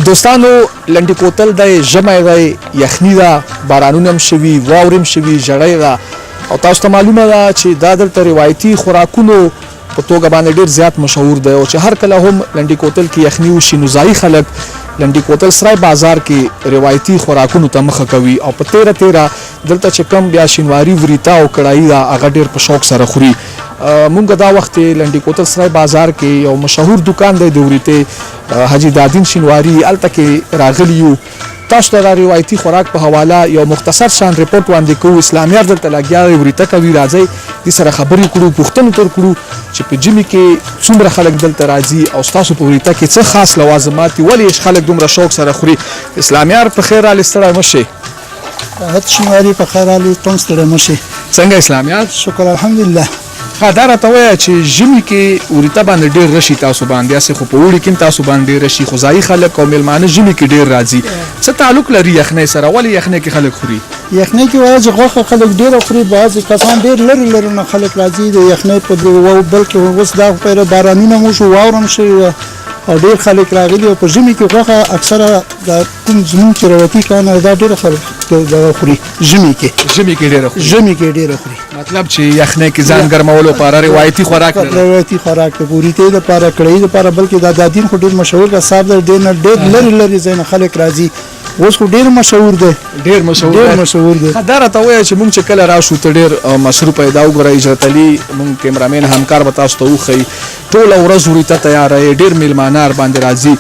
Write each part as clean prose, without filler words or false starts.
دوستانو لنډي کوتل دی ژمی دی یخني ده بارانونه هم شوي واورې هم شوي ژړی ده او تاسو ته معلومه ده چې دا دلته روایتي خوراکونو په توګه باندې ډېر زیات مشهور دی او چې هر کله هم لنډي کوتل کې یخني وشي نو ځایي خلک لنډي کوتل سرای بازار کې روایتي خوراکونو ته مخه کوي او په تیره دلته چې کم بیا شینواري وریتا او کړایي ده هغه ډېر په شوق سره خوري مونږ دا وخت لنډي کوتل سرای بازار کې یو مشهور دکان دی د وریتې حاجي دادین شینواري هلته کې راغلي یو تاسو ته دا روایتي خوراک په حواله یو مختصر شان ریپورټ وړاندې کوو اسلامیار دلته لګیا دی وریته کوي راځئ دې سره خبرې کړو پوښتنې تر کړو چې په ژمي کې څومره خلک دلته راځي او ستاسو په وریته کې څه خاص لوازمات دي ولې خلک دومره شوق سره خوري اسلامیار په خیر راغلی ستړی مه شئ راحت شینواري په خیر راغلی تم ستړی مه شئ څنګه اسلامیار شکر الحمدلله دا راته ووایه چې ژمي کې وریته باندې ډېر رشي تاسو باندې هسې خو په اوړي کې هم تاسو باندې ډېر رشي خو ځایي خلک او میلمانه ژمي کې ډېر راځي څه تعلق لري یخنۍ سره ولې یخنۍ کې خلک خوري یخنۍ کې وایي چې غوښه خلک ډېره خوري بعضې کسان ډېر لرې نه خلک راځي د یخنۍ په بلکې اوس دا پیره بارانونه هم وشو واوره هم شوې وه او ډېر خلک راغلي او په ژمي کې غوښه اکثره دا کوم زمونږ چې روایتي کان دا ډېره خلک دغه خوري ژمي کې ډېره خوري مطلب چې یخنۍ کې ځان ګرمولو لپاره روایتي خوراک دی وریتې دپاره کړایي دپاره بلکې دا دادین خو ډېر مشهور دی صاحب دی ډېر لرې ځای نه خلک راځي اوس خو ډېر مشهور دی دا راته ووایه چې مونږ چې کله راشو ته ډېر مصروفه یې دا وګوره اجرت علي مونږ کیمرامین همکار به تاسو ته وښیي ټوله ورځ وریته تیاروي ډېر میلمانه باندې راځي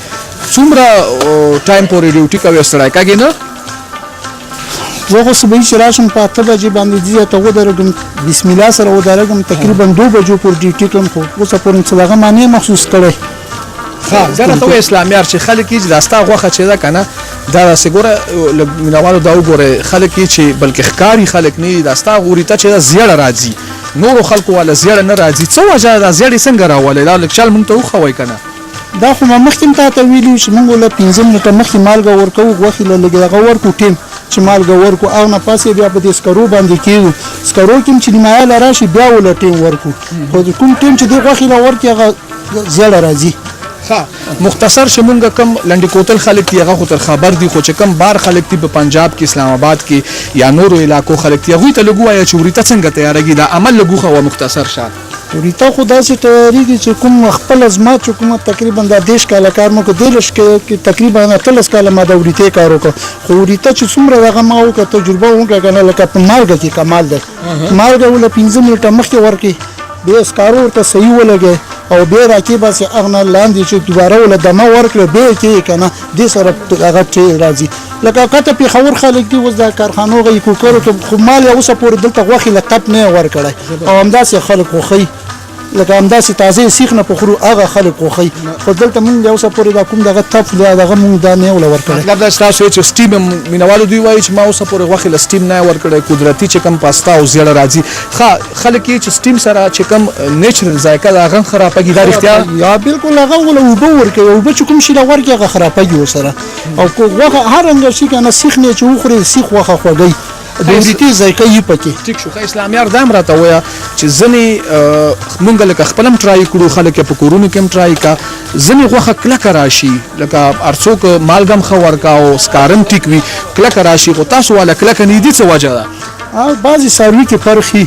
څومره ټایم پورې ډیوټي کوي ستړی کېږي نه زه خو صبحي چې راشم په 8 بجې باندې ځي ته ودرېږم بسم الله سره ودرېږم تقریبا 2 بجو پورې ډیوټي کوم خو اوسه پورې څه دغه معنی محسوس کړی دا راته وایه اسلامیار چې خلک یې چې دا ستا غوښه چې ده که نه دا داسې ګوره مینهوالو دا وګورئ خلک یې چې بلکې ښکاري خلک نه دي دا ستا وریته چې ده زیړه راځي نورو خلکو والا زیړه نه راځي څه وجه دا زیړې څنګه راولئ دا لږ شال مونږ ته وښوئ که نه دا خو ما مخکې هم تا ته ویلي چې مونږ له 15 منټه مخکې مالګه ورکوو غوښې له لږ دغه ورکو ټیم چې مالګه ورکو او نه پاسې بیا په دې سکرو باندې کېږو سکرو کې هم چې نیمایه راشي بیا ول ټیم ورکو خو کوم ټیم چې دې غوښې له ورکې هغه زیړه راځي مختصر چې مونږ کم لنډي کوتل خلک دي هغه خو تر خبر دي خو چې کم بار خلک دي په پنجاب کې اسلام آباد کې یا نورو علاقو خلک دي هغوی ته لږ ووایه چې وریته څنګه تیارېږي دا عمل لږ وښوه مختصر شان وریته خو داسې تیارېږي چې کوم خپله زما چې کومه تقریبا دا 10 کاله کار مو کړ 13 کې تقریبا 13 کاله ما د وریتې کار وکړ خو وریته چې څومره دغه ما وکړه تجربه وکړه که نه لکه په مالګه کې کمال ده مالګه ول 15 منټه مخکې ورکړي بیا سکارو ورته صحیح ولګي او بیا راکې باسې هغه نه لاندې چې دوباره ول دمه ورکړه بیا کې که نه دې سره هغه چې راځي لکه کته پېښور خلک دي اوس د کارخانو هغه کوکرو ته خو مال یې اوسه پورې دلته غوښې له تپ نه یې ورکړی او همداسې خلک خوښوي لکه همداسې تازه سیخ نه پخورو هغه خلک خوښوي خو دلته مونږ اوسه پورې دا کوم دغه تپ دغه مونږ دا نه یې وله ورکړی مطلب دا چې تاسو چې سټیم مینهوالو دوی وایي چې ما اوسه پورې غوښې له سټیم نه یې ورکړی قدرتي چې کوم پاستا او زیړه راځي خلک یې چې سټیم سره چې کوم نیچرل ذایقه ده هغه هم خرابېږي دا رښتیا یا بالکل هغه ول اوبه ورکوي اوبه چې کوم شي له ورکړي هغه خرابېږي ورسره او غوښه هر رنګه شي که نه سیخ نه چې وخوري سیخ غوښه خوږوي د وریتې ذایقه یې پکې ټیک شو ښه اسلامیار دا هم راته ووایه چې ځینې مونږ لکه خپله هم ټرای کړو خلک یې په کورونو کې هم ټرای کا ځینې غوښه کلکه راشي لکه هر څوک مالګه هم ښه ورکا او سکاره هم ټیک وي کلکه راشي خو تاسو والا کلکه نه دي څه وجه ده بعضې څاروي کې فرق وي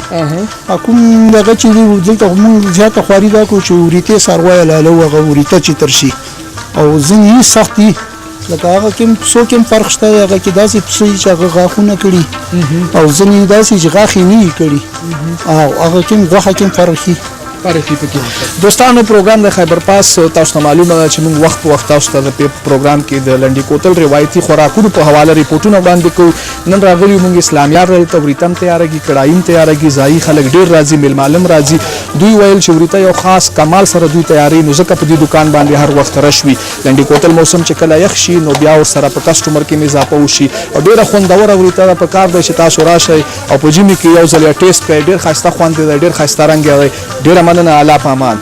کوم دغه چې دی دلته مونږ زیاته خواري دا کړو چې وریتې څاروی لاله و هغه وریته چې تر شي او ځینې سخت دي لکه هغه کې څوک هم فرق شته هغه کې داسې پسې چې هغه غاښونه کړي او ځینې داسې چې غاښ یې نه وي کړي او هغه کې هم غوښه کې هم فرق وي دوستانو پروګرام د خیبر پاس تاسو ته معلومه ده چې موږ وخت په وخت تاسو ته په پروګرام کې د لنډي کوتل روایتي خوراکونو په حواله ریپورټونه وړاندې کوو نن راغلي موږ اسلامیار دلته وریته هم تیارېږي کړایي هم تیارېږي ځایي خلک ډېر راځي میلمانه هم راځي دوی ویل چې وریته یو خاص کمال سره دوی تیاري نو ځکه په دې دکان باندې هر وخت رش وي لنډي کوتل موسم چې کله یخ شي نو بیا ورسره په کسټمر کې اضافه وشي او ډېره خوندوره وریته ده په کار دی چې تاسو راشئ او په ژمي کې یو ځل یې ټیسټ کړئ ډېر ښایسته خوند دی ډېر ښایسته رنګ دی ډېره مننه الله په امان